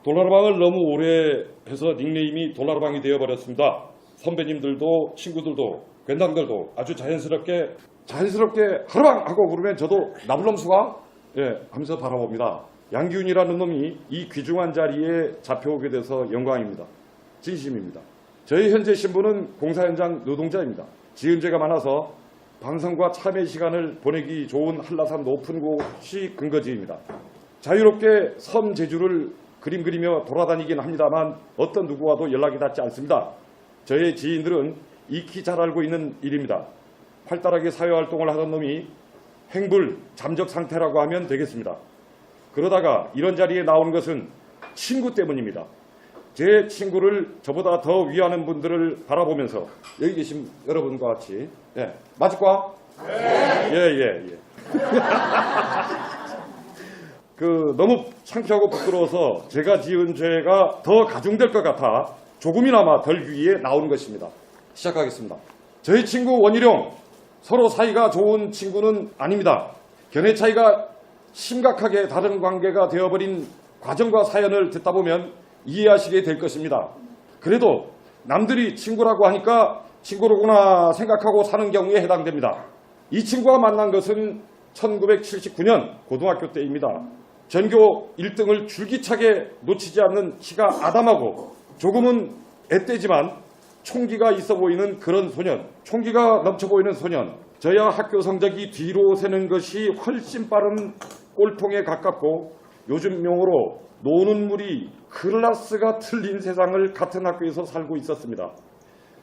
돌나라방을 너무 오래 해서 닉네임이 돌나라방이 되어버렸습니다. 선배님들도 친구들도 괜당들도 아주 자연스럽게 하루방 하고 부르면 저도 나불넘수가 하면서 바라봅니다. 양기훈이라는 놈이 이 귀중한 자리에 잡혀오게 돼서 영광입니다. 진심입니다. 저희 현재 신분은 공사 현장 노동자입니다. 지은 죄가 많아서 방송과 참여 시간을 보내기 좋은 한라산 높은 곳이 근거지입니다. 자유롭게 섬 제주를 그림 그리며 돌아다니긴 합니다만 어떤 누구와도 연락이 닿지 않습니다. 저의 지인들은 익히 잘 알고 있는 일입니다. 활달하게 사회활동을 하던 놈이 행불, 잠적 상태라고 하면 되겠습니다. 그러다가 이런 자리에 나온 것은 친구 때문입니다. 제 친구를 저보다 더 위하는 분들을 바라보면서 여기 계신 여러분과 같이 맞을까? 예. 너무 창피하고 부끄러워서 제가 지은 죄가 더 가중될 것 같아 조금이나마 덜 위에 나오는 것입니다. 시작하겠습니다. 저희 친구 원희룡 서로 사이가 좋은 친구는 아닙니다. 견해 차이가 심각하게 다른 관계가 되어버린 과정과 사연을 듣다 보면 이해하시게 될 것입니다. 그래도 남들이 친구라고 하니까 친구로구나 생각하고 사는 경우에 해당됩니다. 이 친구와 만난 것은 1979년 고등학교 때입니다. 전교 1등을 줄기차게 놓치지 않는 키가 아담하고 조금은 앳되지만 총기가 있어 보이는 그런 소년, 총기가 넘쳐 보이는 소년. 저야 학교 성적이 뒤로 새는 것이 훨씬 빠른 꼴통에 가깝고 요즘 용어로 노는 물이 클라스가 틀린 세상을 같은 학교에서 살고 있었습니다.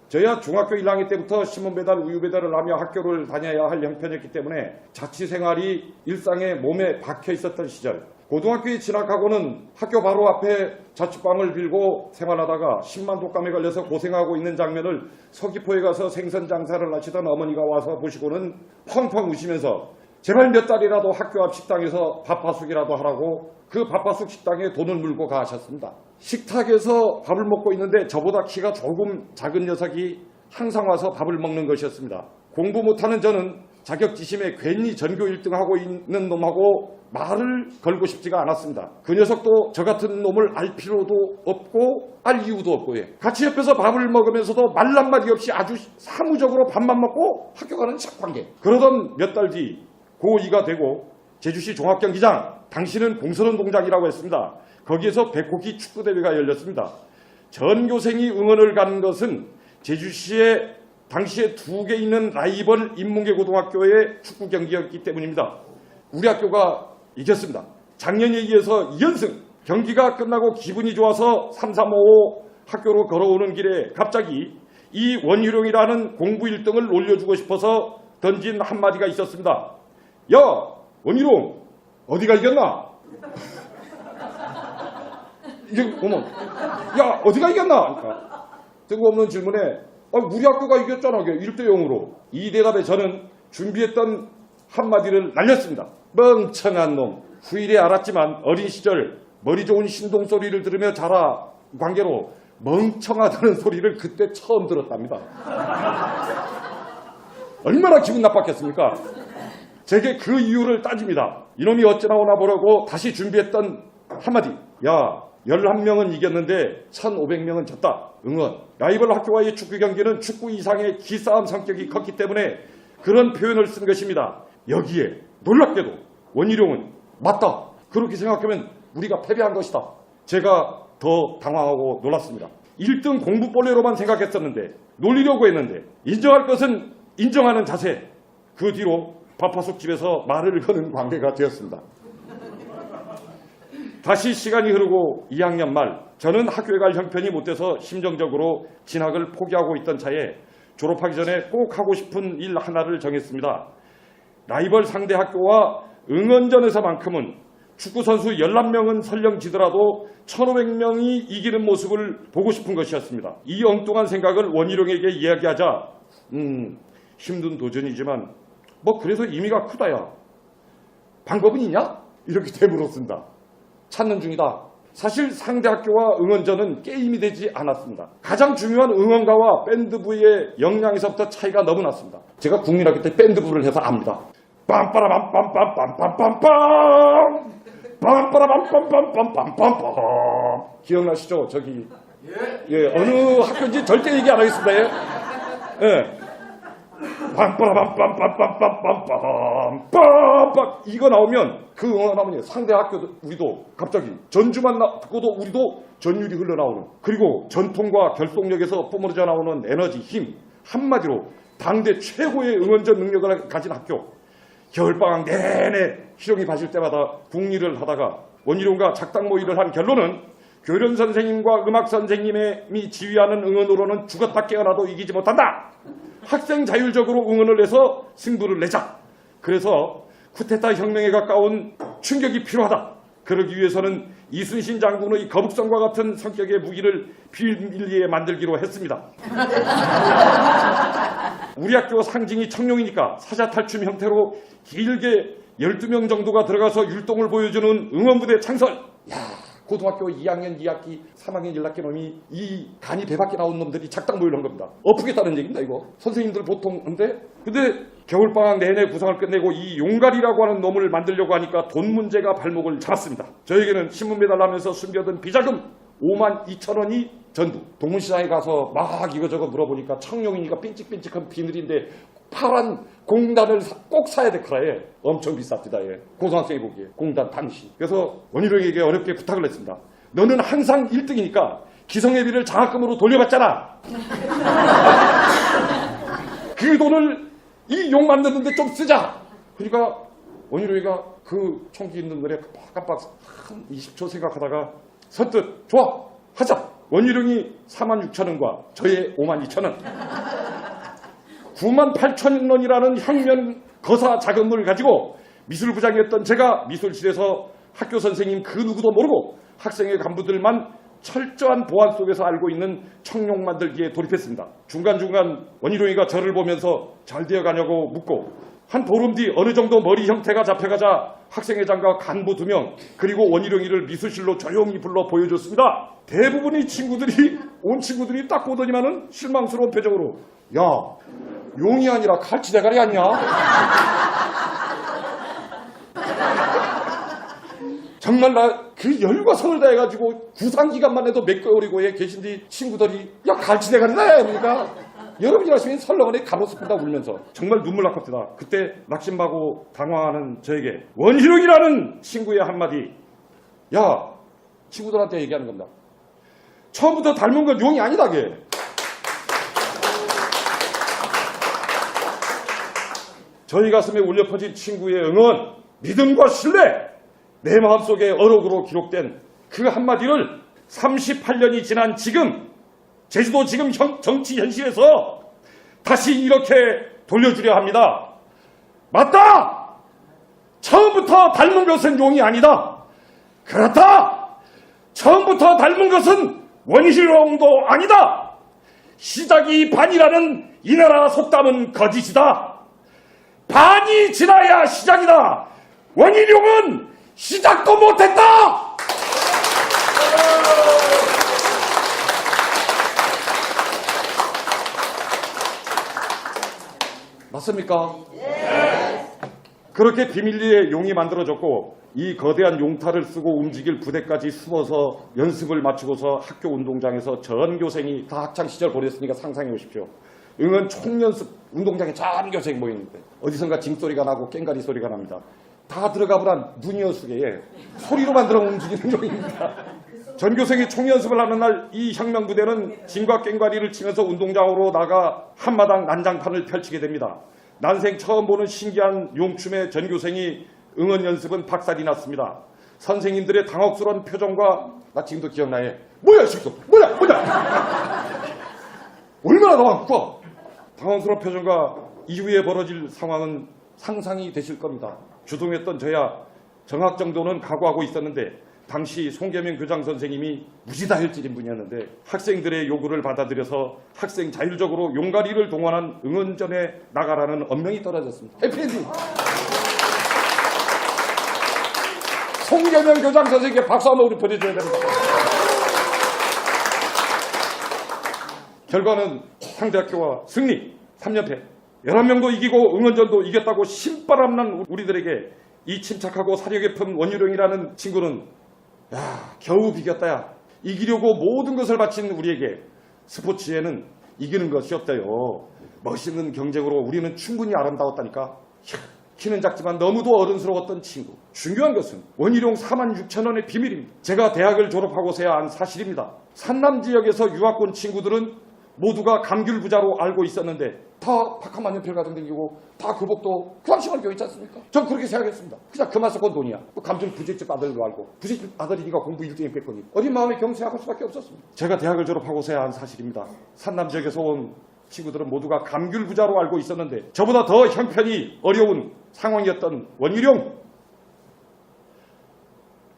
저야 중학교 1학년 때부터 신문 배달, 우유 배달을 하며 학교를 다녀야 할 형편이었기 때문에 자취생활이 일상에 몸에 박혀 있었던 시절, 고등학교에 진학하고는 학교 바로 앞에 자취방을 빌고 생활하다가 10만 독감에 걸려서 고생하고 있는 장면을 서귀포에 가서 생선 장사를 하시던 어머니가 와서 보시고는 펑펑 우시면서 제발 몇 달이라도 학교 앞 식당에서 밥하숙이라도 하라고 그 밥하숙 식당에 돈을 물고 가셨습니다. 식탁에서 밥을 먹고 있는데 저보다 키가 조금 작은 녀석이 항상 와서 밥을 먹는 것이었습니다. 공부 못하는 저는 자격지심에 괜히 전교 1등하고 있는 놈하고 말을 걸고 싶지가 않았습니다. 그 녀석도 저 같은 놈을 알 필요도 없고 알 이유도 없고 같이 옆에서 밥을 먹으면서도 말 한마디 없이 아주 사무적으로 밥만 먹고 학교 가는 착관계. 그러던 몇 달 뒤 고2가 되고 제주시 종합경기장, 당시는 공선운동장이라고 했습니다. 거기에서 백호기 축구대회가 열렸습니다. 전교생이 응원을 가는 것은 제주시에 당시에 2개 있는 라이벌 인문계 고등학교의 축구 경기였기 때문입니다. 우리 학교가 이겼습니다. 작년에 이어서 2연승. 경기가 끝나고 기분이 좋아서 3355 학교로 걸어오는 길에 갑자기 이 원희룡이라는 공부 1등을 올려주고 싶어서 던진 한마디가 있었습니다. 야, 원희룡 어디가 이겼나? 이게 야, 어디가 이겼나? 그러니까 뜬금없는 질문에 우리 학교가 이겼잖아. 1대 0으로. 이 대답에 저는 준비했던 한마디를 날렸습니다. 멍청한 놈. 후일에 알았지만 어린 시절 머리 좋은 신동 소리를 들으며 자라 관계로 멍청하다는 소리를 그때 처음 들었답니다. 얼마나 기분 나빴겠습니까? 제게 그 이유를 따집니다. 이놈이 어찌나 오나 보려고 다시 준비했던 한마디. 야, 11명은 이겼는데 1,500명은 졌다. 응원. 라이벌 학교와의 축구 경기는 축구 이상의 기싸움 성격이 컸기 때문에 그런 표현을 쓴 것입니다. 여기에 놀랍게도 원희룡은 맞다. 그렇게 생각하면 우리가 패배한 것이다. 제가 더 당황하고 놀랐습니다. 1등 공부벌레로만 생각했었는데 놀리려고 했는데 인정할 것은 인정하는 자세. 그 뒤로 밥하숙집에서 말을 거는 관계가 되었습니다. 다시 시간이 흐르고 2학년 말 저는 학교에 갈 형편이 못 돼서 심정적으로 진학을 포기하고 있던 차에 졸업하기 전에 꼭 하고 싶은 일 하나를 정했습니다. 라이벌 상대 학교와 응원전에서만큼은 축구선수 11명은 설령 지더라도 1,500명이 이기는 모습을 보고 싶은 것이었습니다. 이 엉뚱한 생각을 원희룡에게 이야기하자 힘든 도전이지만 그래서 의미가 크다야. 방법은 있냐? 이렇게 되물었습니다. 찾는 중이다. 사실 상대 학교와 응원전은 게임이 되지 않았습니다. 가장 중요한 응원가와 밴드부의 역량에서부터 차이가 너무 났습니다. 제가 국민학교 때 밴드부를 해서 압니다. 빰빠라빰빰빰빰빰빰빰 빰빠라빰빰빰빰빰빰빰 기억나시죠? 저기 예 어느 학교인지 절대 얘기 안 하겠습니다. 예. 빰빠라빰빰빰빰빰빰빰 이거 나오면 그 응원 나오면 상대 학교 우리도 갑자기 전주만 듣고도 우리도 전율이 흘러나오는 그리고 전통과 결속력에서 뿜어져 나오는 에너지 힘 한마디로 당대 최고의 응원전 능력을 가진 학교. 겨울방학 내내 희룡이 가실 때마다 국리를 하다가 원희룡과 작당 모의를 한 결론은 교련 선생님과 음악 선생님이 지휘하는 응원으로는 죽었다 깨어나도 이기지 못한다. 학생 자율적으로 응원을 해서 승부를 내자. 그래서 쿠데타 혁명에 가까운 충격이 필요하다. 그러기 위해서는 이순신 장군의 거북선과 같은 성격의 무기를 비밀리에 만들기로 했습니다. 우리 학교 상징이 청룡이니까 사자탈춤 형태로 길게 12명 정도가 들어가서 율동을 보여주는 응원부대 창설. 야, 고등학교 2학년 2학기 3학년 1학기 놈이 이 간이 배밖에 나온 놈들이 작당 모의를 한 겁니다. 엎으겠다는 얘기입니다. 이거 선생님들 보통 근데 겨울방학 내내 구성을 끝내고 이 용갈이라고 하는 놈을 만들려고 하니까 돈 문제가 발목을 잡았습니다. 저에게는 신문 매달하면서 숨겨둔 비자금 52,000원이 전부. 동문시장에 가서 막 이거저거 물어보니까 청룡이니까 빈찍빈찍한 비늘인데 파란 공단을 꼭 사야 될 거라에 엄청 비쌉니다. 예. 고등학생이 보기에 공단 당시. 그래서 원희룡에게 어렵게 부탁을 했습니다. 너는 항상 1등이니까 기성예비를 장학금으로 돌려받잖아. 그 돈을 이 용 만드는데 좀 쓰자. 그러니까 원희룡이가 그 총기 있는 거에 깜빡 한 20초 생각하다가 선뜻 좋아 하자. 원희룡이 46,000원과 저의 52,000원 98,000원이라는 혁명 거사 자금을 가지고 미술부장이었던 제가 미술실에서 학교 선생님 그 누구도 모르고 학생의 간부들만 철저한 보안 속에서 알고 있는 청룡 만들기에 돌입했습니다. 중간중간 원희룡이가 저를 보면서 잘 되어가냐고 묻고 한 보름 뒤 어느 정도 머리 형태가 잡혀가자 학생회장과 간부 2명 그리고 원희룡이를 미술실로 조용히 불러 보여줬습니다. 대부분의 온 친구들이 딱 보더니만은 실망스러운 표정으로 야 용이 아니라 갈치대가리 아니야? 정말 나 그 열과 성을 다해가지고 구상기간만 해도 몇 개월이고 계신 뒤 친구들이 야 갈치대가리다 그러니까 여러분이 아시면 설렁원에 가로수구다 울면서 정말 눈물 났겁니다. 그때 낙심하고 당황하는 저에게 원희룡이라는 친구의 한마디 야 친구들한테 얘기하는 겁니다. 처음부터 닮은 건 용이 아니다 걔. 저희 가슴에 울려 퍼진 친구의 응원, 믿음과 신뢰, 내 마음속에 어록으로 기록된 그 한마디를 38년이 지난 지금 제주도 지금 정치 현실에서 다시 이렇게 돌려주려 합니다. 맞다! 처음부터 닮은 것은 용이 아니다. 그렇다! 처음부터 닮은 것은 원희룡도 아니다. 시작이 반이라는 이 나라 속담은 거짓이다. 반이 지나야 시작이다. 원희룡은 시작도 못했다. 맞습니까? 네. 그렇게 비밀리에 용이 만들어졌고 이 거대한 용탈을 쓰고 움직일 부대까지 숨어서 연습을 마치고서 학교 운동장에서 전교생이 다 학창시절 보냈으니까 상상해 보십시오. 응원 총연습 운동장에 전교생이 모이는데 어디선가 징소리가 나고 깽가리 소리가 납니다. 다 들어가보란 눈이어 속에 소리로 만들어 움직이는 용입니다. 전교생이 총연습을 하는 날 이 혁명부대는 징과 깽가리를 치면서 운동장으로 나가 한마당 난장판을 펼치게 됩니다. 난생 처음 보는 신기한 용춤의 전교생이 응원 연습은 박살이 났습니다. 선생님들의 당혹스러운 표정과 나 지금도 기억나요. 뭐야 이 새끼 뭐야 얼마나 당황했어. 당황스러운 표정과 이후에 벌어질 상황은 상상이 되실 겁니다. 주동했던 저야 정학 정도는 각오하고 있었는데 당시 송계명 교장 선생님이 무지다혈질인 분이었는데 학생들의 요구를 받아들여서 학생 자율적으로 용가리를 동원한 응원전에 나가라는 엄명이 떨어졌습니다. 해피엔딩. 송계명 교장 선생님께 박수 한번 우리 보내줘야 됩니다. 결과는 상대학교와 승리 3연패 11명도 이기고 응원전도 이겼다고 신바람난 우리들에게 이 침착하고 사려 깊은 원희룡이라는 친구는 겨우 비겼다. 야. 이기려고 모든 것을 바친 우리에게 스포츠에는 이기는 것이 없대요. 멋있는 경쟁으로 우리는 충분히 아름다웠다니까. 키는 작지만 너무도 어른스러웠던 친구. 중요한 것은 원희룡 46,000원의 비밀입니다. 제가 대학을 졸업하고서야 안 사실입니다. 산남 지역에서 유학 온 친구들은 모두가 감귤부자로 알고 있었는데 다 박하만연필 가정 댕기고 다 교복도 그 당시만 교육있지 않습니까? 전 그렇게 생각했습니다. 그냥 그만 썩은 돈이야. 감귤 부잣집 아들도 알고 부잣집 아들이니까 공부 1등에 뺐거니 어린 마음에 경생할 수밖에 없었습니다. 제가 대학을 졸업하고서야 한 사실입니다. 산남 지역에서 온 친구들은 모두가 감귤부자로 알고 있었는데 저보다 더 형편이 어려운 상황이었던 원희룡.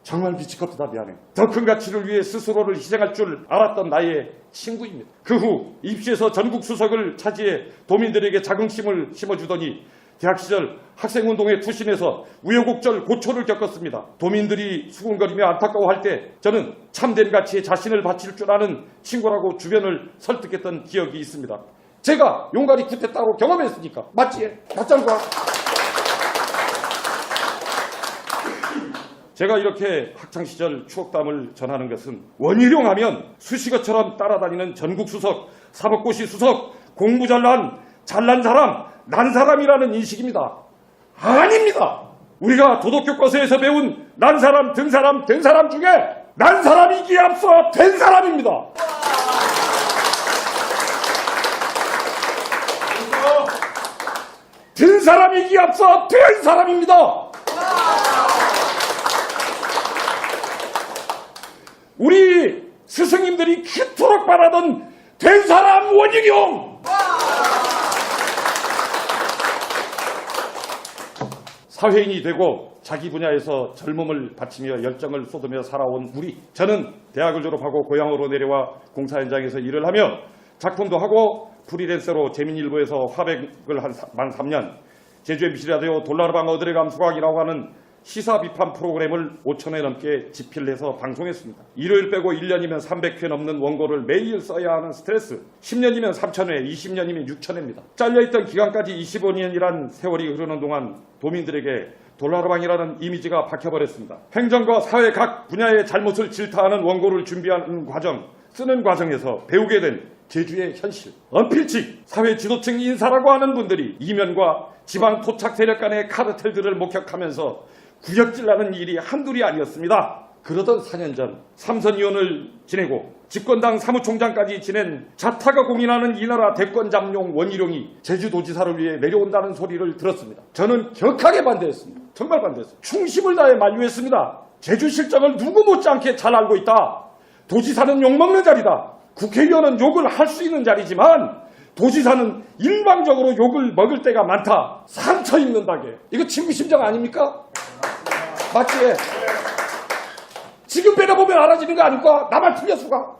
정말 미치겠다. 미안해. 더 큰 가치를 위해 스스로를 희생할 줄 알았던 나의 친구입니다. 그 후 입시에서 전국 수석을 차지해 도민들에게 자긍심을 심어주더니 대학 시절 학생운동에 투신해서 우여곡절 고초를 겪었습니다. 도민들이 수군거리며 안타까워할 때 저는 참된 가치에 자신을 바칠 줄 아는 친구라고 주변을 설득했던 기억이 있습니다. 제가 용가리 쿠데타로 경험했으니까. 맞지? 맞장과. 제가 이렇게 학창시절 추억담을 전하는 것은 원희룡 하면 수식어처럼 따라다니는 전국수석, 사법고시 수석, 공부 잘난 사람, 난 사람이라는 인식입니다. 아닙니다. 우리가 도덕교과서에서 배운 난 사람, 든 사람, 된 사람 중에 난 사람이기에 앞서 된 사람입니다. 든 사람이기에 앞서 된 사람입니다. 우리 스승님들이 그토록 바라던 된 사람 원희룡. 사회인이 되고 자기 분야에서 젊음을 바치며 열정을 쏟으며 살아온 우리. 저는 대학을 졸업하고 고향으로 내려와 공사 현장에서 일을 하며 작품도 하고 프리랜서로 재민일보에서 화백을 만 3년, 제주 MBC 라디오 돌나르방 어들의 감수각이라고 하는 시사 비판 프로그램을 5,000회 넘게 집필해서 방송했습니다. 일요일 빼고 1년이면 300회 넘는 원고를 매일 써야 하는 스트레스. 10년이면 3,000회, 20년이면 6,000회입니다. 잘려있던 기간까지 25년이란 세월이 흐르는 동안 도민들에게 돌나르방이라는 이미지가 박혀버렸습니다. 행정과 사회 각 분야의 잘못을 질타하는 원고를 준비하는 과정, 쓰는 과정에서 배우게 된 제주의 현실. 언필식 사회 지도층 인사라고 하는 분들이 이면과 지방 토착 세력 간의 카르텔들을 목격하면서 구역질나는 일이 한둘이 아니었습니다. 그러던 4년 전 삼선의원을 지내고 집권당 사무총장까지 지낸 자타가 공인하는 이 나라 대권잠룡 원희룡이 제주도지사를 위해 내려온다는 소리를 들었습니다. 저는 격하게 반대했습니다. 정말 반대했습니다. 충심을 다해 만류했습니다. 제주 실정을 누구 못지않게 잘 알고 있다. 도지사는 욕먹는 자리다. 국회의원은 욕을 할 수 있는 자리지만 도지사는 일방적으로 욕을 먹을 때가 많다. 상처 입는다게. 이거 친구 심정 아닙니까? 맞지? 지금 빼다보면 알아지는 거 아닐까? 나만 틀렸수가?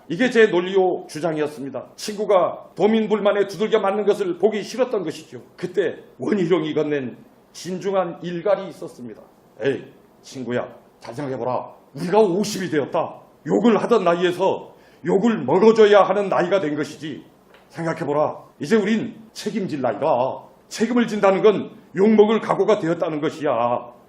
이게 제 논리요 주장이었습니다. 친구가 도민 불만에 두들겨 맞는 것을 보기 싫었던 것이죠. 그때 원희룡이 건넨 진중한 일갈이 있었습니다. 에이 친구야, 잘 생각해보라. 우리가 50이 되었다. 욕을 하던 나이에서 욕을 먹어줘야 하는 나이가 된 것이지. 생각해보라. 이제 우린 책임질 나이다. 책임을 진다는 건 욕먹을 각오가 되었다는 것이야.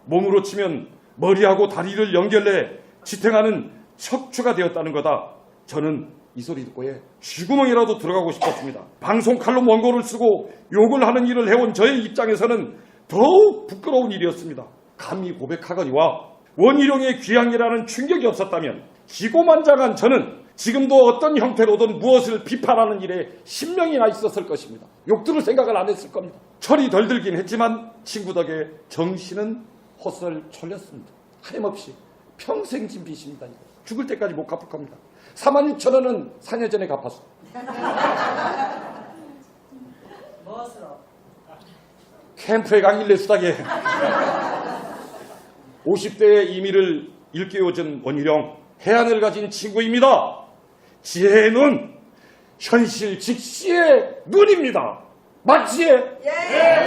몸으로 치면 머리하고 다리를 연결해 지탱하는 척추가 되었다는 거다. 저는 이 소리 듣고 쥐구멍이라도 들어가고 싶었습니다. 방송 칼럼 원고를 쓰고 욕을 하는 일을 해온 저의 입장에서는 더욱 부끄러운 일이었습니다. 감히 고백하거니와 원희룡의 귀향이라는 충격이 없었다면 기고만장한 저는 지금도 어떤 형태로든 무엇을 비판하는 일에 신명이 나 있었을 것입니다. 욕 들을 생각을 안 했을 겁니다. 철이 덜 들긴 했지만 친구 덕에 정신은 헛설 철렸습니다. 하염없이 평생 진 빚입니다. 이거. 죽을 때까지 못 갚을 겁니다. 46,000원은 4년 전에 갚았어. 무엇으로? 캠프에 간 일례수닥에 50대의 이미를 일깨워준 원희룡, 해안을 가진 친구입니다. 지혜의 눈, 현실 직시의 눈입니다. 맞지? 예.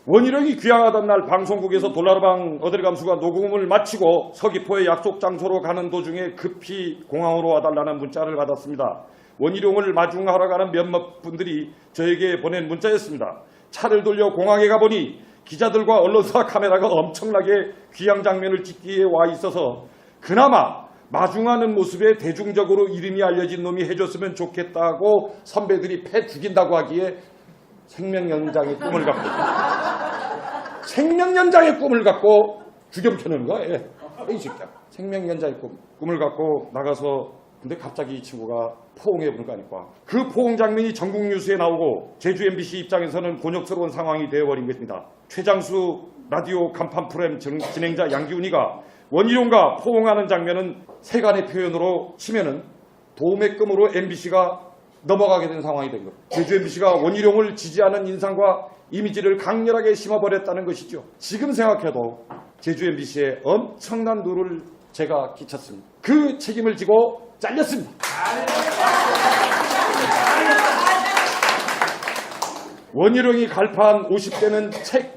원희룡이 귀향하던 날 방송국에서 돌나르방 어들감수가 녹음을 마치고 서귀포의 약속 장소로 가는 도중에 급히 공항으로 와달라는 문자를 받았습니다. 원희룡을 마중하러 가는 몇몇 분들이 저에게 보낸 문자였습니다. 차를 돌려 공항에 가보니 기자들과 언론사 카메라가 엄청나게 귀향 장면을 찍기에 와 있어서 그나마 마중하는 모습에 대중적으로 이름이 알려진 놈이 해줬으면 좋겠다고 선배들이 패 죽인다고 하기에 생명연장의 꿈을 갖고 생명연장의 꿈을 갖고 주겸 켜는 거야. 예. 이 새끼야. 생명연장의 꿈을 갖고 나가서 근데 갑자기 이 친구가 포옹해 보는 거 아닐까. 그 포옹 장면이 전국 뉴스에 나오고 제주 MBC 입장에서는 곤욕스러운 상황이 되어버린 것입니다. 최장수 라디오 간판 프로그램 진행자 양기훈이가 원희룡과 포옹하는 장면은 세간의 표현으로 치면은 도매금으로 MBC가 넘어가게 된 상황이 된 거예요. 제주 MBC가 원희룡을 지지하는 인상과 이미지를 강렬하게 심어버렸다는 것이죠. 지금 생각해도 제주 MBC에 엄청난 누를 제가 끼쳤습니다. 그 책임을 지고 잘렸습니다. 원희룡이 갈파한 50대는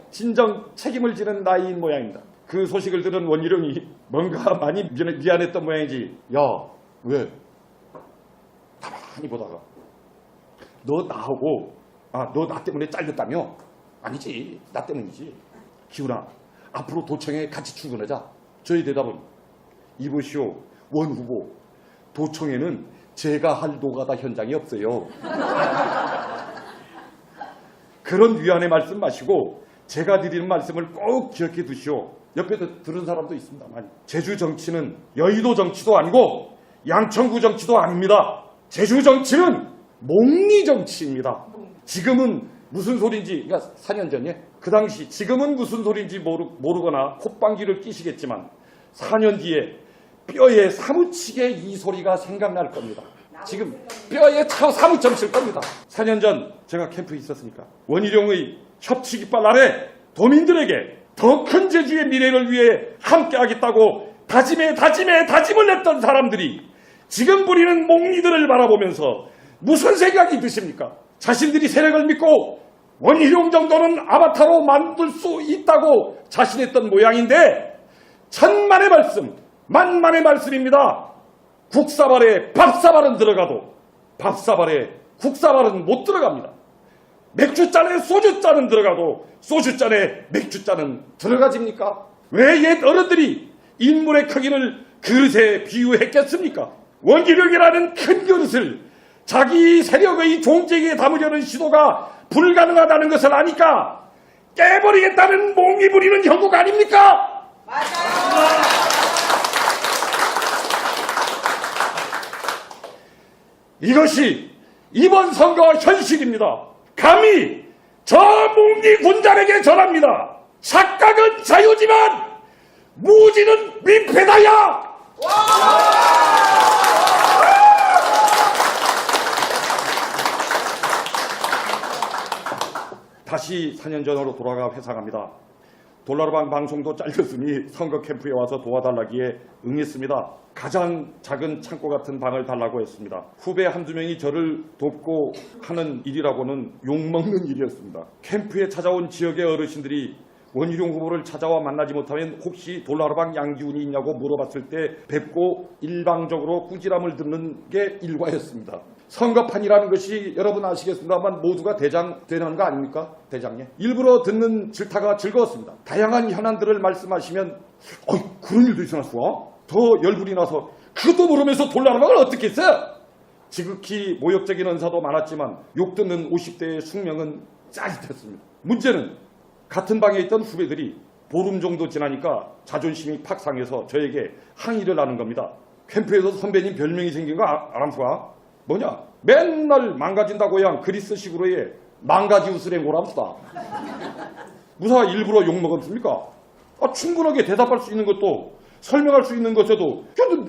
진정 책임을 지는 나이인 모양입니다. 그 소식을 들은 원희룡이 뭔가 많이 미안했던 모양이지. 야, 왜? 가만히 보다가 너 나하고 너 나 때문에 잘렸다며? 아니지, 나 때문이지. 기훈아, 앞으로 도청에 같이 출근하자. 저희 대답은 이보시오, 원 후보, 도청에는 제가 할 노가다 현장이 없어요. 그런 위안의 말씀 마시고 제가 드리는 말씀을 꼭 기억해 두시오. 옆에 들은 사람도 있습니다만 제주 정치는 여의도 정치도 아니고 양천구 정치도 아닙니다. 제주 정치는 몽리 정치입니다. 지금은 무슨 소린지, 그러니까 4년 전에 그 당시 지금은 무슨 소린지 모르거나 콧방귀를 끼시겠지만 4년 뒤에 뼈에 사무치게 이 소리가 생각날 겁니다. 지금 뼈에 사무쳐 칠 겁니다. 4년 전 제가 캠프에 있었으니까 원희룡의 협치깃발 아래 도민들에게 더 큰 제주의 미래를 위해 함께하겠다고 다짐을 냈던 사람들이 지금 부리는 몽리들을 바라보면서 무슨 생각이 드십니까? 자신들이 세력을 믿고 원희룡 정도는 아바타로 만들 수 있다고 자신했던 모양인데 천만의 말씀, 만만의 말씀입니다. 국사발에 밥사발은 들어가도 밥사발에 국사발은 못 들어갑니다. 맥주잔에 소주잔은 들어가도 소주잔에 맥주잔은 들어가집니까? 왜 옛 어른들이 인물의 크기를 그릇에 비유했겠습니까? 원희룡이라는 큰 그릇을 자기 세력의 종지에 담으려는 시도가 불가능하다는 것을 아니까 깨버리겠다는 몽이 부리는 형국 아닙니까? 맞아요. 이것이 이번 선거 현실입니다. 감히 저 몽리 군단에게 전합니다. 착각은 자유지만 무지는 민폐다야. 다시 4년 전으로 돌아가 회상합니다. 돌나라방 방송도 잘렸으니 선거 캠프에 와서 도와달라기에 응했습니다. 가장 작은 창고 같은 방을 달라고 했습니다. 후배 한두 명이 저를 돕고 하는 일이라고는 욕먹는 일이었습니다. 캠프에 찾아온 지역의 어르신들이 원희룡 후보를 찾아와 만나지 못하면 혹시 돌나라방 양기훈이 있냐고 물어봤을 때 뵙고 일방적으로 꾸지람을 듣는 게 일과였습니다. 선거판이라는 것이 여러분 아시겠습니다만 모두가 대장 되는 거 아닙니까? 대장님. 일부러 듣는 질타가 즐거웠습니다. 다양한 현안들을 말씀하시면 그런 일도 있어놨어? 더 열불이 나서 그것도 모르면서 돌나라방을 어떻게 했어요? 지극히 모욕적인 언사도 많았지만 욕 듣는 50대의 숙명은 짜릿했습니다. 문제는 같은 방에 있던 후배들이 보름 정도 지나니까 자존심이 팍 상해서 저에게 항의를 하는 겁니다. 캠프에서 선배님 별명이 생긴 거 알았어? 뭐냐? 맨날 망가진다고 양 그리스식으로의 망가지우스레 고람수다. 무사 일부러 욕먹었습니까? 충분하게 대답할 수 있는 것도 설명할 수 있는 것에도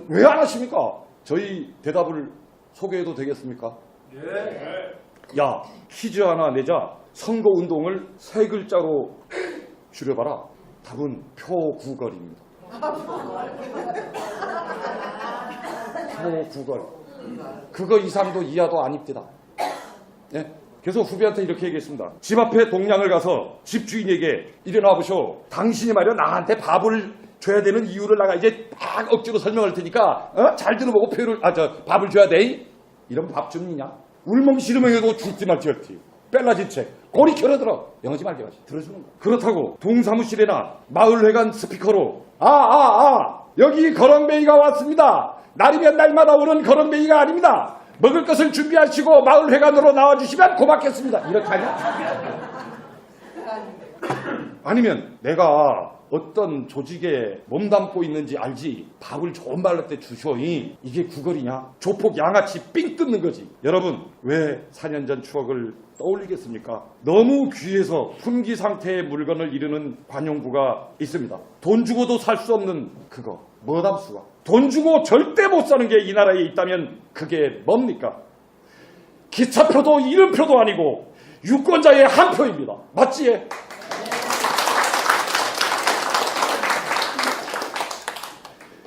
왜 안 하십니까? 저희 대답을 소개해도 되겠습니까? 네. 야, 퀴즈 하나 내자. 선거운동을 3글자로 줄여봐라. 답은 표구걸입니다. 표구걸. 그거 이상도 이하도 아닙니다. 네? 그래서 후배한테 이렇게 얘기했습니다. 집 앞에 동량을 가서 집주인에게 일어나 보쇼. 당신이 말이야 나한테 밥을 줘야 되는 이유를 내가 이제 막 억지로 설명할 테니까 잘 들어보고 밥을 줘야 돼. 이런 밥 줍니냐? 울멍시르멍해도 죽지 말지어티 뺄라진 책 고리 켜려들어 영어지 말게 하지 들어주는 거. 그렇다고 동사무실이나 마을회관 스피커로 여기 거렁뱅이가 왔습니다. 날이면 날마다 오는 거렁뱅이가 아닙니다. 먹을 것을 준비하시고 마을회관으로 나와주시면 고맙겠습니다. 이렇게 하냐? 아니면 내가 어떤 조직에 몸담고 있는지 알지 밥을 좋은 말로 때 주쇼이 이게 구걸이냐? 조폭 양아치 삥 뜯는 거지. 여러분 왜 4년 전 추억을 떠올리겠습니까? 너무 귀해서 품귀 상태의 물건을 이루는 관용구가 있습니다. 돈 주고도 살 수 없는 그거 뭐담수가 돈 주고 절대 못 사는 게 이 나라에 있다면 그게 뭡니까? 기차표도 이름표도 아니고 유권자의 한 표입니다. 맞지?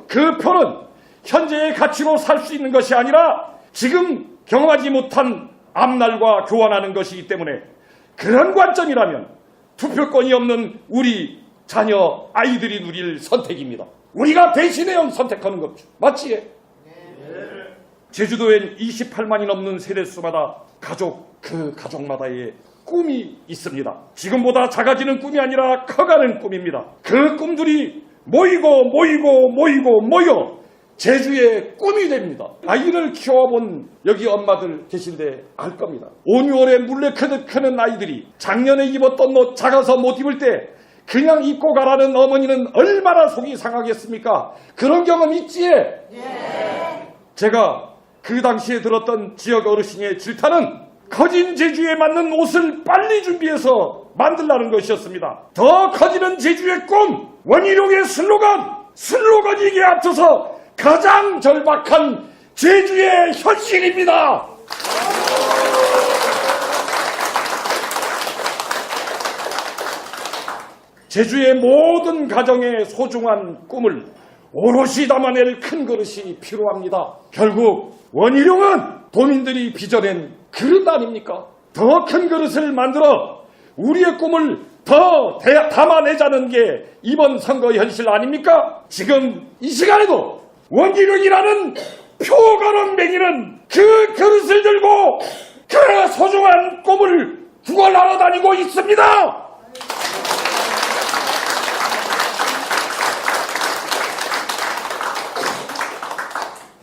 그 표는 현재의 가치로 살 수 있는 것이 아니라 지금 경험하지 못한 앞날과 교환하는 것이기 때문에 그런 관점이라면 투표권이 없는 우리 자녀 아이들이 누릴 선택입니다. 우리가 대신해야 선택하는 거죠. 맞지? 네. 제주도엔 28만이 넘는 세대수마다 그 가족마다의 꿈이 있습니다. 지금보다 작아지는 꿈이 아니라 커가는 꿈입니다. 그 꿈들이 모여 제주의 꿈이 됩니다. 아이를 키워본 여기 엄마들 계신데 알 겁니다. 5, 6월에 물레 크듯 크는 아이들이 작년에 입었던 옷 작아서 못 입을 때 그냥 입고 가라는 어머니는 얼마나 속이 상하겠습니까? 그런 경험 있지? 예. 제가 그 당시에 들었던 지역 어르신의 질타는 커진 제주에 맞는 옷을 빨리 준비해서 만들라는 것이었습니다. 더 커지는 제주의 꿈, 원희룡의 슬로건이기에 앞서서 가장 절박한 제주의 현실입니다. 제주의 모든 가정의 소중한 꿈을 오롯이 담아낼 큰 그릇이 필요합니다. 결국 원희룡은 도민들이 빚어낸 그릇 아닙니까? 더 큰 그릇을 만들어 우리의 꿈을 더 담아내자는 게 이번 선거 현실 아닙니까? 지금 이 시간에도 원희룡이라는 표거렁뱅이는 그 그릇을 들고 그 소중한 꿈을 구걸하러 다니고 있습니다.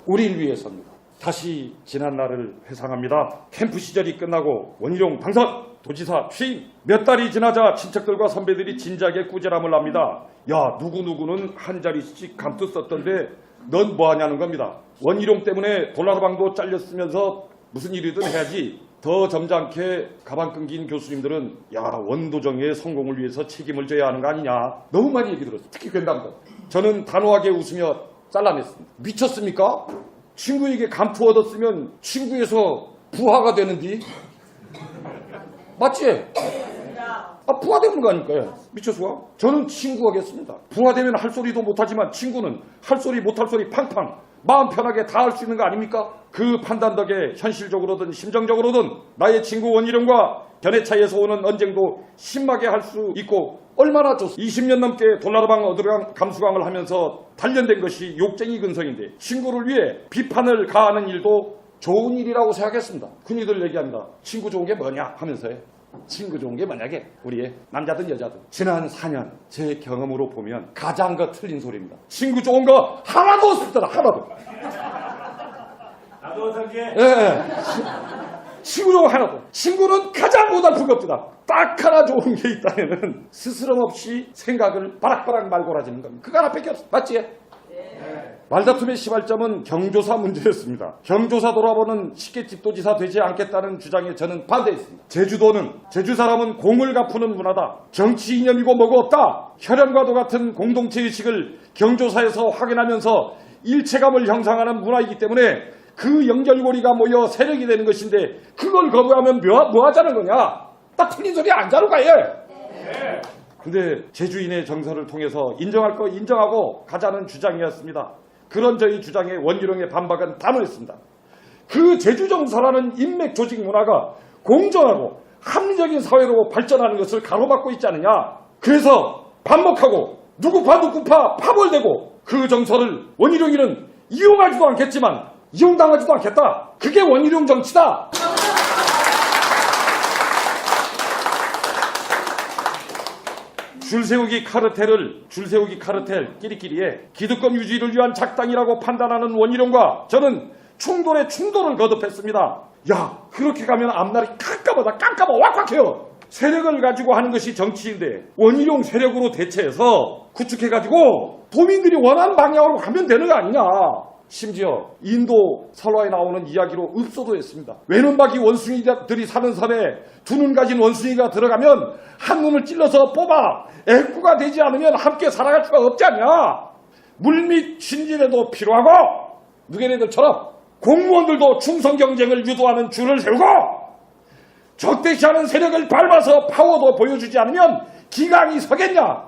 우리를 위해서입니다. 다시 지난 날을 회상합니다. 캠프 시절이 끝나고 원희룡 당선, 도지사 취임 몇 달이 지나자 친척들과 선배들이 진작에 꾸지람을 합니다. 야 누구누구는 한 자리씩 감투 썼던데 넌 뭐하냐는 겁니다. 원희룡 때문에 돌나라방도 잘렸으면서 무슨 일이든 해야지. 더 점잖게 가방 끈긴 교수님들은 야 원도정의 성공을 위해서 책임을 져야 하는 거 아니냐. 너무 많이 얘기 들었어요. 특히 괜담도. 저는 단호하게 웃으며 잘라냈습니다. 미쳤습니까? 친구에게 감투 얻었으면 친구에서 부하가 되는디? 맞지? 부하 되는 거 아닐까요? 미쳤어? 저는 친구 하겠습니다. 부하 되면 할 소리도 못하지만 친구는 할 소리 못할 소리 팡팡 마음 편하게 다 할 수 있는 거 아닙니까? 그 판단 덕에 현실적으로든 심정적으로든 나의 친구 원희룡과 견해 차이에서 오는 언쟁도 심하게 할 수 있고 얼마나 좋습니다. 20년 넘게 돌나라방 어드강 감수강을 하면서 단련된 것이 욕쟁이 근성인데 친구를 위해 비판을 가하는 일도 좋은 일이라고 생각했습니다. 흔히들 얘기합니다. 친구 좋은 게 뭐냐 하면서요. 친구 좋은 게 만약에 우리의 남자든 여자든 지난 4년 제 경험으로 보면 가장 틀린 소리입니다. 친구 좋은 거 하나도 없습니다. 하나도. 나도 어떻게? 예. 친구 좋은 거 하나도. 친구는 가장 고달픈 겁니다. 딱 하나 좋은 게 있다면 스스럼 없이 생각을 바락바락 말고라지는 겁니다. 그거 하나밖에 없어. 맞지? 말다툼의 시발점은 경조사 문제였습니다. 경조사 돌아보는 식객집도지사 되지 않겠다는 주장에 저는 반대했습니다. 제주 사람은 공을 갚는 문화다. 정치 이념이고 뭐고 없다. 혈연과도 같은 공동체의식을 경조사에서 확인하면서 일체감을 형성하는 문화이기 때문에 그 연결고리가 모여 세력이 되는 것인데 그걸 거부하면 뭐 하자는 거냐. 딱 틀린 소리 안 자루 가요. 근데 제주인의 정서를 통해서 인정할 거 인정하고 가자는 주장이었습니다. 그런 저희 주장에 원희룡의 반박은 단호했습니다. 그 제주 정서라는 인맥 조직 문화가 공정하고 합리적인 사회로 발전하는 것을 가로막고 있지 않느냐. 그래서 반목하고 누구파 파벌되고 그 정서를 원희룡이는 이용하지도 않겠지만 이용당하지도 않겠다. 그게 원희룡 정치다. 줄세우기 카르텔 끼리끼리에 기득권 유지를 위한 작당이라고 판단하는 원희룡과 저는 충돌에 충돌을 거듭했습니다. 야, 그렇게 가면 앞날이 깜깜하다 왁왁해요. 세력을 가지고 하는 것이 정치인데 원희룡 세력으로 대체해서 구축해가지고 도민들이 원하는 방향으로 가면 되는 거 아니냐. 심지어 인도 설화에 나오는 이야기로 읍소도 했습니다. 외눈박이 원숭이들이 사는 섬에 두 눈 가진 원숭이가 들어가면 한 눈을 찔러서 뽑아 애꾸가 되지 않으면 함께 살아갈 수가 없지 않냐. 물밑 신진에도 필요하고 누게네들처럼 공무원들도 충성 경쟁을 유도하는 줄을 세우고 적대시하는 세력을 밟아서 파워도 보여주지 않으면 기강이 서겠냐.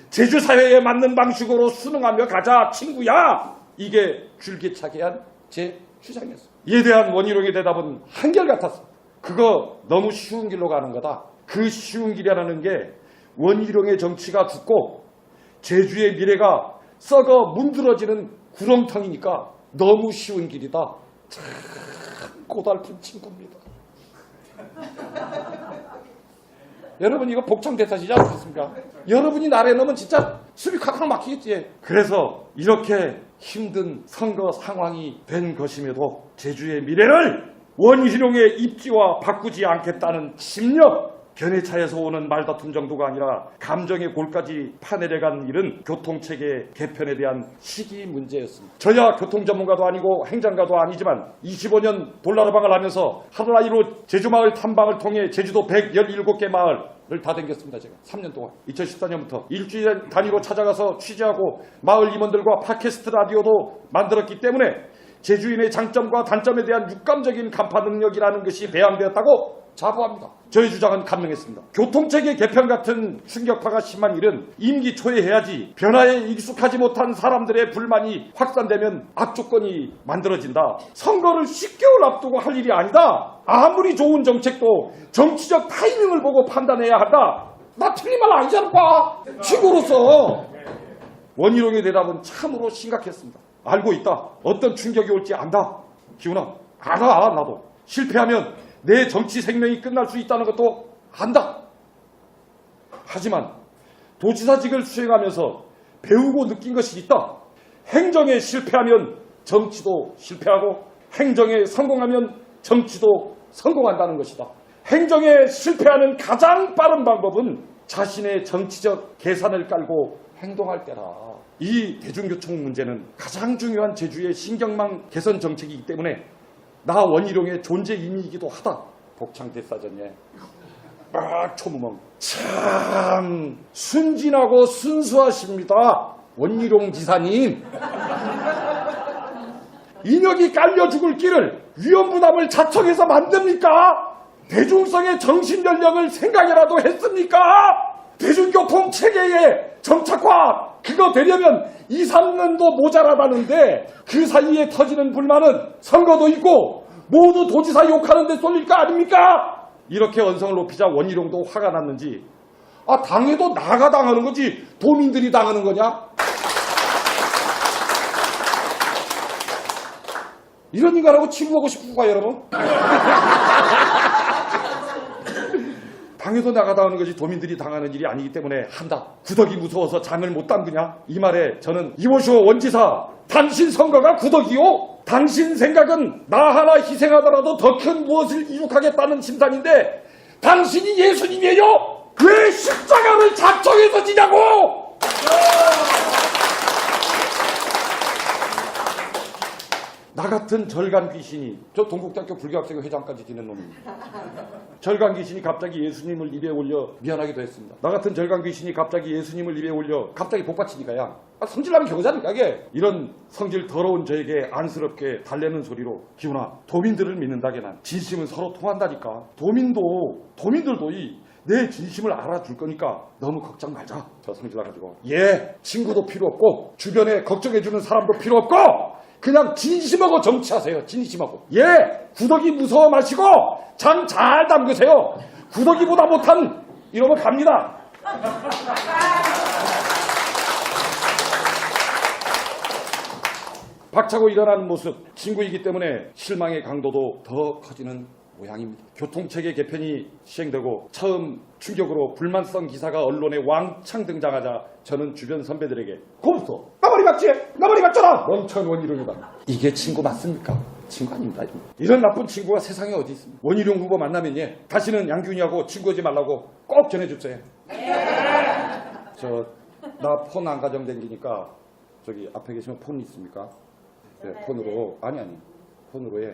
제주사회에 맞는 방식으로 순응하며 가자 친구야. 이게 줄기차게 한 제 주장이었어요. 이에 대한 원희룡의 대답은 한결같았어. 그거 너무 쉬운 길로 가는 거다. 그 쉬운 길이라는 게 원희룡의 정치가 죽고 제주의 미래가 썩어 문드러지는 구렁텅이니까 너무 쉬운 길이다. 참 고달픈 친구입니다. 여러분 이거 복창대사시지 않겠습니까? 여러분이 나라에 넣으면 진짜 수비 콱콱 막히겠지. 그래서 이렇게 힘든 선거 상황이 된 것임에도 제주의 미래를 원희룡의 입지와 바꾸지 않겠다는 심력, 견해차에서 오는 말다툼 정도가 아니라 감정의 골까지 파내려간 일은 교통체계 개편에 대한 시기 문제였습니다. 저야 교통 전문가도 아니고 행정가도 아니지만 25년 돌나라방을 하면서 하루라이로 제주마을 탐방을 통해 제주도 117개 마을을 다 댕겼습니다. 제가 3년 동안 2014년부터 일주일 단위로 찾아가서 취재하고 마을 임원들과 팟캐스트 라디오도 만들었기 때문에 제주인의 장점과 단점에 대한 육감적인 간파 능력이라는 것이 배양되었다고 자부합니다. 저의 주장은 감명했습니다. 교통체계 개편 같은 충격파가 심한 일은 임기 초에 해야지 변화에 익숙하지 못한 사람들의 불만이 확산되면 악조건이 만들어진다. 선거를 10개월 앞두고 할 일이 아니다. 아무리 좋은 정책도 정치적 타이밍을 보고 판단해야 한다. 나 틀린 말 아니잖아. 친구로서 원희룡의 대답은 참으로 심각했습니다. 알고 있다. 어떤 충격이 올지 안다. 기훈아, 알아. 나도. 실패하면 내 정치 생명이 끝날 수 있다는 것도 안다. 하지만 도지사직을 수행하면서 배우고 느낀 것이 있다. 행정에 실패하면 정치도 실패하고 행정에 성공하면 정치도 성공한다는 것이다. 행정에 실패하는 가장 빠른 방법은 자신의 정치적 계산을 깔고 행동할 때라. 이 대중교통 문제는 가장 중요한 제주의 신경망 개선 정책이기 때문에 나 원희룡의 존재 의미이기도 하다. 복창대사전에 초무멍 참 순진하고 순수하십니다. 원희룡 지사님. 인혁이 깔려 죽을 길을 위험부담을 자청해서 만듭니까? 대중성의 정신연령을 생각이라도 했습니까? 대중교통 체계의 정착화 그거 되려면 2, 3년도 모자라다는데 그 사이에 터지는 불만은 선거도 있고 모두 도지사 욕하는 데 쏠릴 거 아닙니까? 이렇게 언성을 높이자 원희룡도 화가 났는지 당해도 나가 당하는 거지 도민들이 당하는 거냐? 이런 인간하고 친구하고 싶은가 여러분? 당해도 나가 당하는 것이 도민들이 당하는 일이 아니기 때문에 한다. 구덕이 무서워서 잠을 못 담그냐? 이 말에 저는 이모쇼 원지사 당신 선거가 구덕이요? 당신 생각은 나 하나 희생하더라도 더 큰 무엇을 이룩하겠다는 심산인데 당신이 예수님이에요? 왜 십자가를 작정해서 지냐고! 나 같은 절간 귀신이 저 동국대학교 불교학생 회장까지 지낸 놈입니다. 절간 귀신이 갑자기 예수님을 입에 올려 미안하기도 했습니다. 나 같은 절간 귀신이 갑자기 예수님을 입에 올려 갑자기 복받치니까야 성질나면 겨우잖아 이게. 이런 성질 더러운 저에게 안쓰럽게 달래는 소리로 기훈아 도민들을 믿는다게 난 진심은 서로 통한다니까. 도민들도 내 진심을 알아줄 거니까 너무 걱정 말자. 저 성질 나가지고 친구도 필요 없고 주변에 걱정해주는 사람도 필요 없고 그냥 진심하고 정치하세요. 진심하고. 구더기 무서워 마시고 잠 잘 담그세요. 구더기보다 못한 이러면 갑니다. 박차고 일어나는 모습 친구이기 때문에 실망의 강도도 더 커지는 모양입니다. 교통체계 개편이 시행되고 처음 충격으로 불만성 기사가 언론에 왕창 등장하자 저는 주변 선배들에게 그거부터 나 머리 박지? 나 머리 박잖아! 멍청한 원희룡이다. 이게 친구 맞습니까? 친구 아닙니다. 이런 나쁜 친구가 세상에 어디 있습니까? 원희룡 후보 만나면 다시는 양균이하고 친구하지 말라고 꼭 전해주세요. 나 폰 안 가정 댕기니까 저기 앞에 계시면 폰 있습니까? 네, 폰으로 폰으로 해.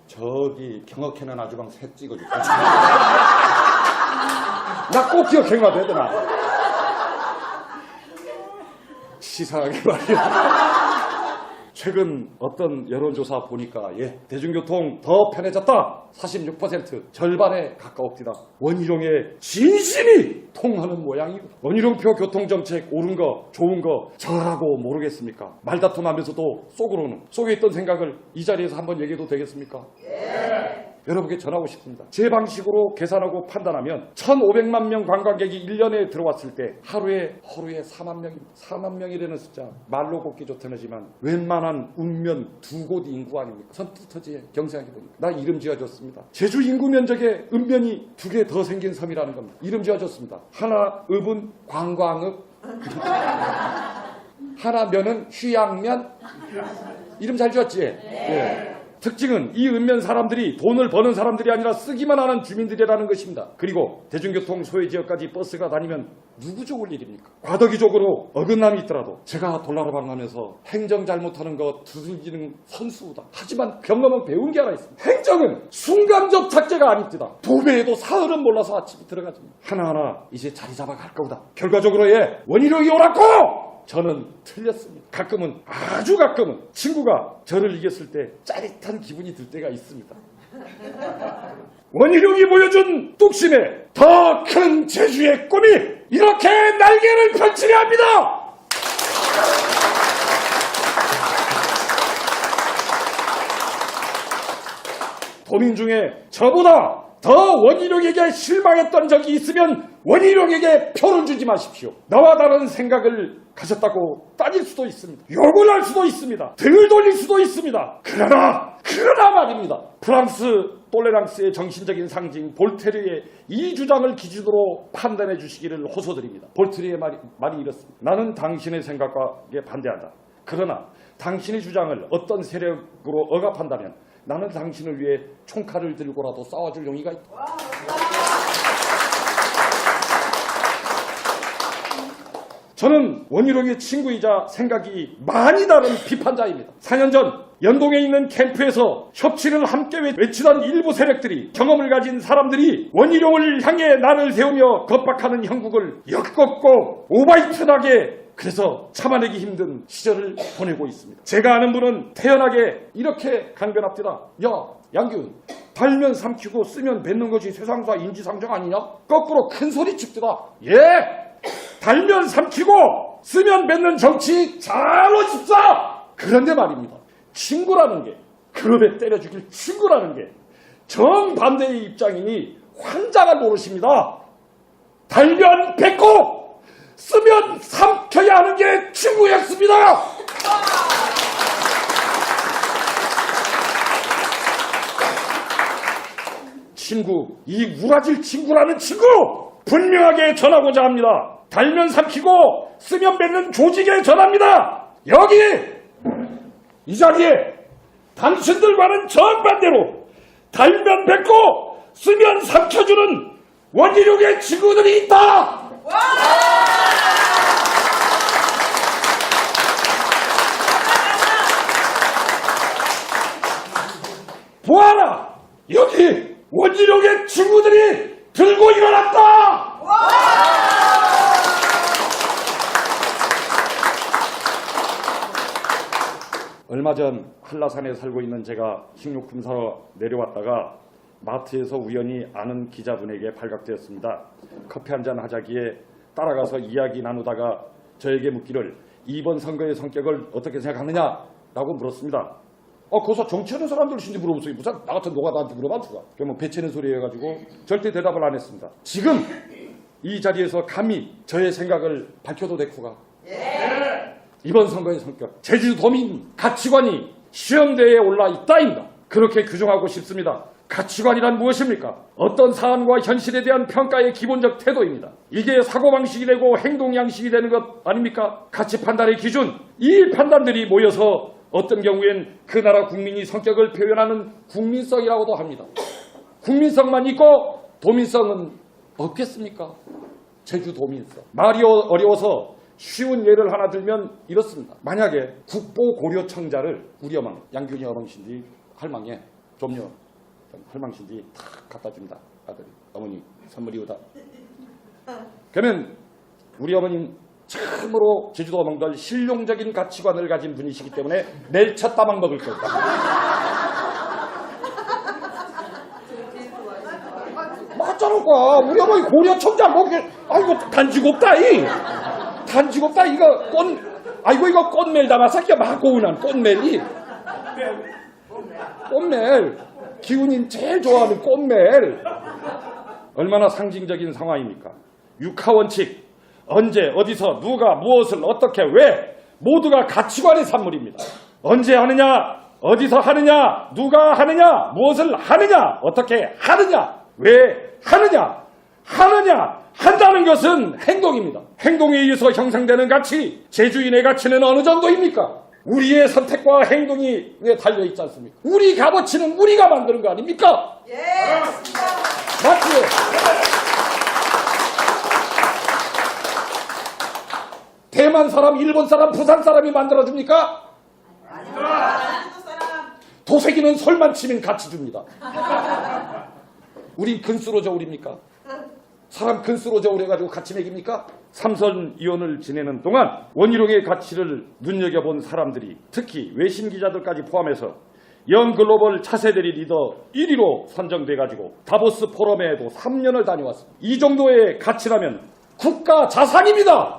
저기 경악해는 아주방 새 찍어줄게. 나 꼭 기억해놔야 되나? 치사하게 말이야. 최근 어떤 여론조사 보니까 대중교통 더 편해졌다. 46% 절반에 가까웁니다. 원희룡의 진심이 통하는 모양이고 원희룡표 교통정책 옳은 거 좋은 거 저라고 모르겠습니까? 말다툼하면서도 속에 있던 생각을 이 자리에서 한번 얘기해도 되겠습명입니까? 여러분께 전하고 싶습니다. 제 방식으로 계산하고 판단하면 1,500만 명 관광객이 1년에 들어왔을 때 하루에 4만 명입니다. 4만 명이라는 숫자 말로 곱기 좋다지만 웬만한 읍면 2곳 인구 아닙니까? 선뜻터지에 경생하게 보니까 나 이름 지어줬습니다. 제주 인구 면적에 읍면이 2개 더 생긴 섬이라는 겁니다. 이름 지어줬습니다. 하나 읍은 관광읍, 하나 면은 휴양면. 이름 잘 지었지? 네. 특징은 이 읍면 사람들이 돈을 버는 사람들이 아니라 쓰기만 하는 주민들이라는 것입니다. 그리고 대중교통 소외지역까지 버스가 다니면 누구 좋을 일입니까? 과도기적으로 어긋남이 있더라도 제가 돌나라방하면서 행정 잘못하는 거 두들기는 선수다. 하지만 경험은 배운 게 하나 있습니다. 행정은 순간적 착재가 아닙니다. 도배에도 사흘은 몰라서 아침에 들어가집니다. 하나하나 이제 자리 잡아갈 거다. 결과적으로 원희룡이 옳았고 저는 틀렸습니다. 가끔은 아주 가끔은 친구가 저를 이겼을 때 짜릿한 기분이 들 때가 있습니다. 원희룡이 보여준 뚝심에 더 큰 제주의 꿈이 이렇게 날개를 펼치려 합니다. 도민 중에 저보다 더 원희룡에게 실망했던 적이 있으면 원희룡에게 표를 주지 마십시오. 나와 다른 생각을 가졌다고 따질 수도 있습니다. 욕을 할 수도 있습니다. 등을 돌릴 수도 있습니다. 그러나 말입니다. 프랑스 톨레랑스의 정신적인 상징 볼테르의 이 주장을 기준으로 판단해 주시기를 호소드립니다. 볼테르의 말이 이렇습니다. 나는 당신의 생각에 반대한다. 그러나 당신의 주장을 어떤 세력으로 억압한다면 나는 당신을 위해 총칼을 들고라도 싸워줄 용의가 있다. 저는 원희룡의 친구이자 생각이 많이 다른 비판자입니다. 4년 전 연동에 있는 캠프에서 협치를 함께 외치던 일부 세력들이 경험을 가진 사람들이 원희룡을 향해 나를 세우며 겁박하는 형국을 엮었고 오바이트하게 그래서 참아내기 힘든 시절을 보내고 있습니다. 제가 아는 분은 태연하게 이렇게 강변합니다. 야, 양균, 달면 삼키고 쓰면 뱉는 것이 세상사 인지상정 아니냐? 거꾸로 큰 소리 칩시다. 달면 삼키고 쓰면 뱉는 정치 잘 오십사. 그런데 말입니다. 친구라는 게, 그룹에 때려 죽일 친구라는 게 정반대의 입장이니 환장할 노릇입니다. 달면 뱉고 쓰면 삼켜야 하는 게 친구였습니다. 친구, 이 우라질 친구라는 친구 분명하게 전하고자 합니다. 달면 삼키고 쓰면 뱉는 조직에 전합니다. 여기 이 자리에 당신들과는 정반대로 달면 뱉고 쓰면 삼켜주는 원희룡의 친구들이 있다. 보아라, 여기 원희룡의 친구들이 들고 일어났다. 얼마 전 한라산에 살고 있는 제가 식료품 사러 내려왔다가 마트에서 우연히 아는 기자분에게 발각되었습니다. 커피 한잔 하자기에 따라가서 이야기 나누다가 저에게 묻기를 이번 선거의 성격을 어떻게 생각하느냐라고 물었습니다. 거기서 정치하는 사람들이신지 물어보세요. 무슨 나 같은 노가다한테 물어봐 누가. 그러면 배치는 소리 해가지고 절대 대답을 안 했습니다. 지금 이 자리에서 감히 저의 생각을 밝혀도 되쿠가. 이번 선거의 성격, 제주도민 가치관이 시험대에 올라 있다입니다. 그렇게 규정하고 싶습니다. 가치관이란 무엇입니까? 어떤 사안과 현실에 대한 평가의 기본적 태도입니다. 이게 사고방식이 되고 행동양식이 되는 것 아닙니까? 가치 판단의 기준, 이 판단들이 모여서 어떤 경우엔 그 나라 국민이 성격을 표현하는 국민성이라고도 합니다. 국민성만 있고 도민성은 없겠습니까? 제주도민성. 말이 어려워서 쉬운 예를 하나 들면 이렇습니다. 만약에 국보 고려청자를 우리 어머니, 양균이 어머니신지 할망에 좀요 할망신지 탁 갖다 줍니다. 아들이. 어머니 선물이 오다. 그러면 우리 어머니는 참으로 제주도 어머니들 실용적인 가치관을 가진 분이시기 때문에 내일 첫 따먹 먹을 겁니다. 맞잖아. 우리 어머니 고려청자 먹기. 아이고 단지곱다 이. 단지곱다 이거 아이고 이거 꽃멜 담아서 막 고운한 꽃멜이. 꽃멜. 기훈이 제일 좋아하는 꽃멜. 얼마나 상징적인 상황입니까? 육하원칙. 언제 어디서 누가 무엇을 어떻게 왜 모두가 가치관의 산물입니다. 언제 하느냐 어디서 하느냐 누가 하느냐 무엇을 하느냐 어떻게 하느냐 왜 하느냐 한다는 것은 행동입니다. 행동에 의해서 형성되는 가치, 제주인의 가치는 어느 정도입니까? 우리의 선택과 행동이 달려있지 않습니까? 우리 값어치는 우리가 만드는 거 아닙니까? 예, 맞습니다. 맞죠? 대만 사람, 일본 사람, 부산 사람이 만들어줍니까? 아닙니다. 사람. 도색이는 솔만 치면 같이 줍니다. 우린 근수로 저울입니까? 사람 근수로 저울해가지고 같이 먹입니까? 삼선위원을 지내는 동안 원희룡의 가치를 눈여겨본 사람들이 특히 외신 기자들까지 포함해서 영글로벌 차세대리 리더 1위로 선정돼가지고 다보스 포럼에도 3년을 다녀왔습니다. 이 정도의 가치라면 국가 자산입니다.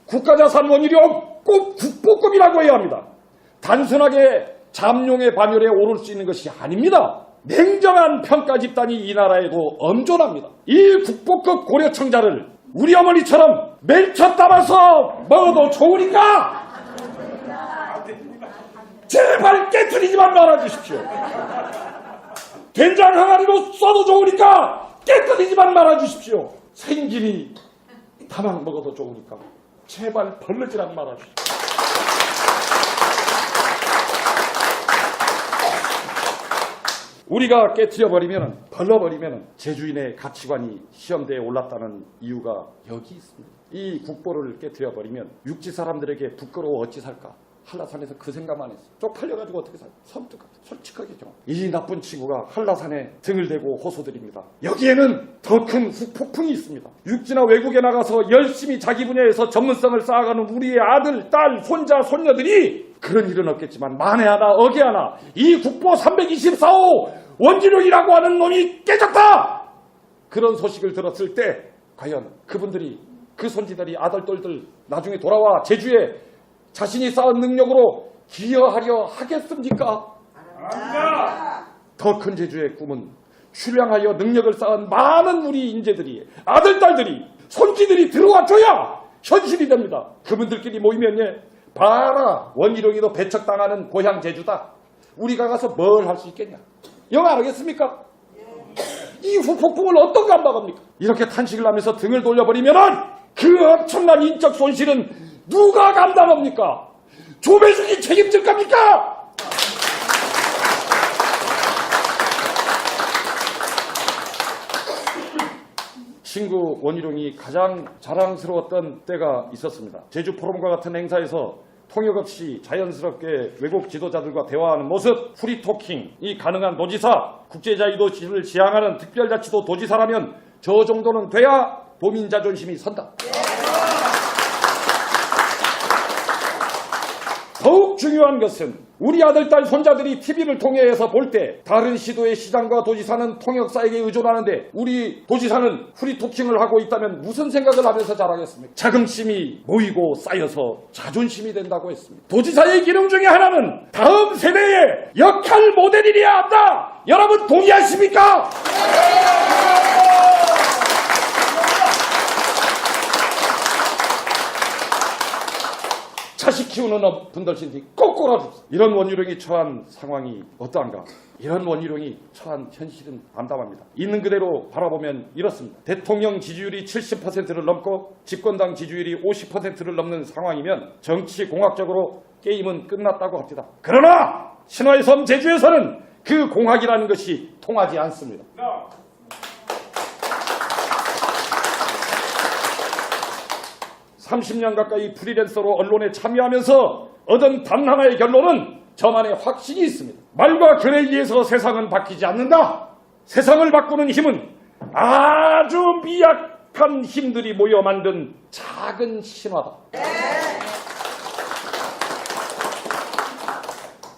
국가자산 원희룡 꼭 국보급이라고 해야 합니다. 단순하게 잠룡의 반열에 오를 수 있는 것이 아닙니다. 냉정한 평가 집단이 이 나라에도 엄존합니다. 이 국보급 고려청자를 우리 어머니처럼 멜쳐 따라서 먹어도 좋으니까 제발 깨트리지만 말아주십시오. 된장 항아리로 써도 좋으니까 깨트리지만 말아주십시오. 생기니 다만 먹어도 좋으니까 제발 벌르지랑 말아주십시오. 우리가 깨트려버리면 벌러버리면 제주인의 가치관이 시험대에 올랐다는 이유가 여기 있습니다. 이 국보를 깨트려버리면 육지 사람들에게 부끄러워 어찌 살까? 한라산에서 그 생각만 했어. 쪽팔려가지고 어떻게 살까? 섬뜩하게 솔직하게죠. 이 나쁜 친구가 한라산에 등을 대고 호소드립니다. 여기에는 더 큰 후폭풍이 있습니다. 육지나 외국에 나가서 열심히 자기 분야에서 전문성을 쌓아가는 우리의 아들, 딸, 손자, 손녀들이 그런 일은 없겠지만 만에 하나 어게 하나 이 국보 324호 원희룡이라고 하는 놈이 깨졌다! 그런 소식을 들었을 때 과연 그분들이 그 손지들이 아들, 딸들 나중에 돌아와 제주에 자신이 쌓은 능력으로 기여하려 하겠습니까? 더 큰 제주의 꿈은 출량하여 능력을 쌓은 많은 우리 인재들이 아들, 딸들이 손지들이 들어와줘야 현실이 됩니다. 그분들끼리 모이면 봐라 원희룡이도 배척당하는 고향 제주다. 우리가 가서 뭘 할 수 있겠냐? 영 안 하겠습니까? 이 후폭풍을 어떤 감당합니까? 이렇게 탄식을 하면서 등을 돌려버리면 그 엄청난 인적 손실은 누가 감당합니까? 조배숙이 책임질 겁니까? 친구 원희룡이 가장 자랑스러웠던 때가 있었습니다. 제주 포럼과 같은 행사에서 통역 없이 자연스럽게 외국 지도자들과 대화하는 모습, 프리토킹이 가능한 도지사, 국제자유도시를 지향하는 특별자치도 도지사라면 저 정도는 돼야 도민 자존심이 선다. 더욱 중요한 것은 우리 아들, 딸, 손자들이 TV를 통해서 볼 때 다른 시도의 시장과 도지사는 통역사에게 의존하는데 우리 도지사는 프리토킹을 하고 있다면 무슨 생각을 하면서 자라겠습니까? 자긍심이 모이고 쌓여서 자존심이 된다고 했습니다. 도지사의 기능 중에 하나는 다음 세대의 역할 모델이어야 한다. 여러분 동의하십니까? 자식 키우는 분들신지 꼭 꼬라줍시다. 이런 원희룡이 처한 상황이 어떠한가? 이런 원희룡이 처한 현실은 암담합니다. 있는 그대로 바라보면 이렇습니다. 대통령 지지율이 70%를 넘고 집권당 지지율이 50%를 넘는 상황이면 정치공학적으로 게임은 끝났다고 합니다. 그러나 신화의 섬 제주에서는 그 공학이라는 것이 통하지 않습니다. 30년 가까이 프리랜서로 언론에 참여하면서 얻은 단 하나의 결론은 저만의 확신이 있습니다. 말과 글에 의해서 세상은 바뀌지 않는다. 세상을 바꾸는 힘은 아주 미약한 힘들이 모여 만든 작은 신화다.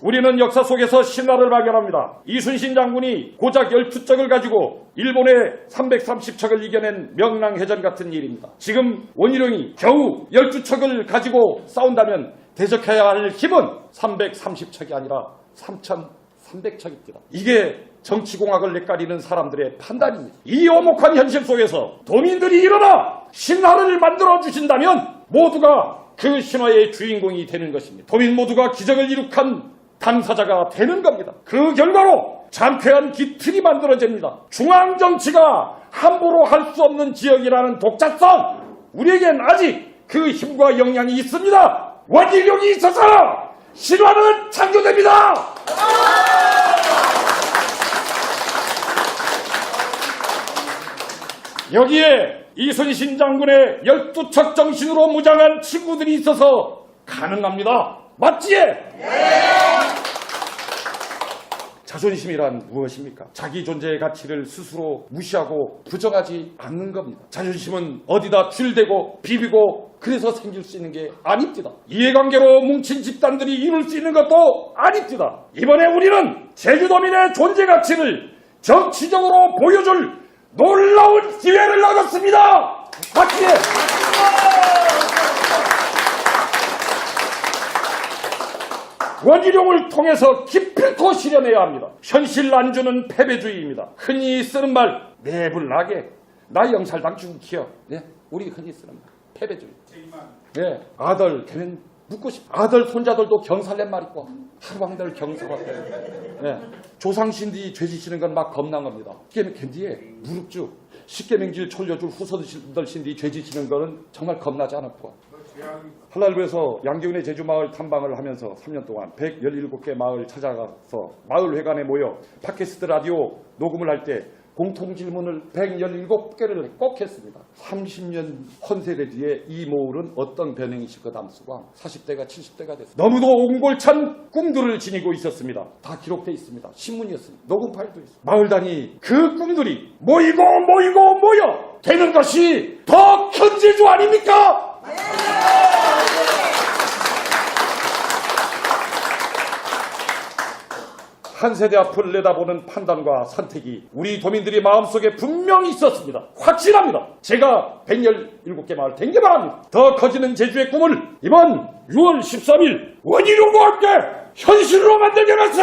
우리는 역사 속에서 신화를 발견합니다. 이순신 장군이 고작 12척을 가지고 일본의 330척을 이겨낸 명랑해전 같은 일입니다. 지금 원희룡이 겨우 12척을 가지고 싸운다면 대적해야 할 힘은 330척이 아니라 3,300척입니다. 이게 정치공학을 헷갈리는 사람들의 판단입니다. 이 오목한 현실 속에서 도민들이 일어나 신화를 만들어주신다면 모두가 그 신화의 주인공이 되는 것입니다. 도민 모두가 기적을 이룩한 당사자가 되는 겁니다. 그 결과로 잔쾌한 기틀이 만들어집니다. 중앙정치가 함부로 할 수 없는 지역이라는 독자성, 우리에겐 아직 그 힘과 역량이 있습니다. 원희룡이 있어서 신화는 창조됩니다. 여기에 이순신 장군의 12척 정신으로 무장한 친구들이 있어서 가능합니다. 맞지? 자존심이란 무엇입니까? 자기 존재의 가치를 스스로 무시하고 부정하지 않는 겁니다. 자존심은 어디다 들대고 비비고 그래서 생길 수 있는 게 아닙니다. 이해관계로 뭉친 집단들이 이룰 수 있는 것도 아닙니다. 이번에 우리는 제주도민의 존재 가치를 정치적으로 보여줄 놀라운 기회를 얻었습니다. 박수! 원희룡을 통해서 기필코 실현해야 합니다. 현실 안주는 패배주의입니다. 흔히 쓰는 말 내불나게 나 영살당 죽기요. 네, 우리 흔히 쓰는 말 패배주의. 네, 아들 걔는 묻고 싶어. 아들 손자들도 경살낸 말 있고 하루방들 경살왔대. 네, 조상신들이 죄지시는 건 막 겁난 겁니다. 걔뒤에 무릎주 십계명질 졸려줄 후손들 신들이 죄지시는 거는 정말 겁나지 않았고. 한랄부에서 양재훈의 제주마을 탐방을 하면서 3년 동안 117개 마을 찾아가서 마을회관에 모여 팟캐스트 라디오 녹음을 할 때 공통질문을 117개를 꼭 했습니다. 30년 헌세대 뒤에 이 마을은 어떤 변형이 있을 거다 하면서 40대가 70대가 됐습니다. 너무도 옹골찬 꿈들을 지니고 있었습니다. 다 기록되어 있습니다. 신문이었습니다. 녹음 파일도 있습니다. 마을단이 그 꿈들이 모이고 모여 되는 것이 더 큰 제주 아닙니까? 한 세대 앞을 내다보는 판단과 선택이 우리 도민들이 마음속에 분명히 있었습니다. 확신합니다. 제가 117개 마을 댕겨 바랍니다. 더 커지는 제주의 꿈을 이번 6월 13일 원희룡과 함께 현실로 만들게 말씀!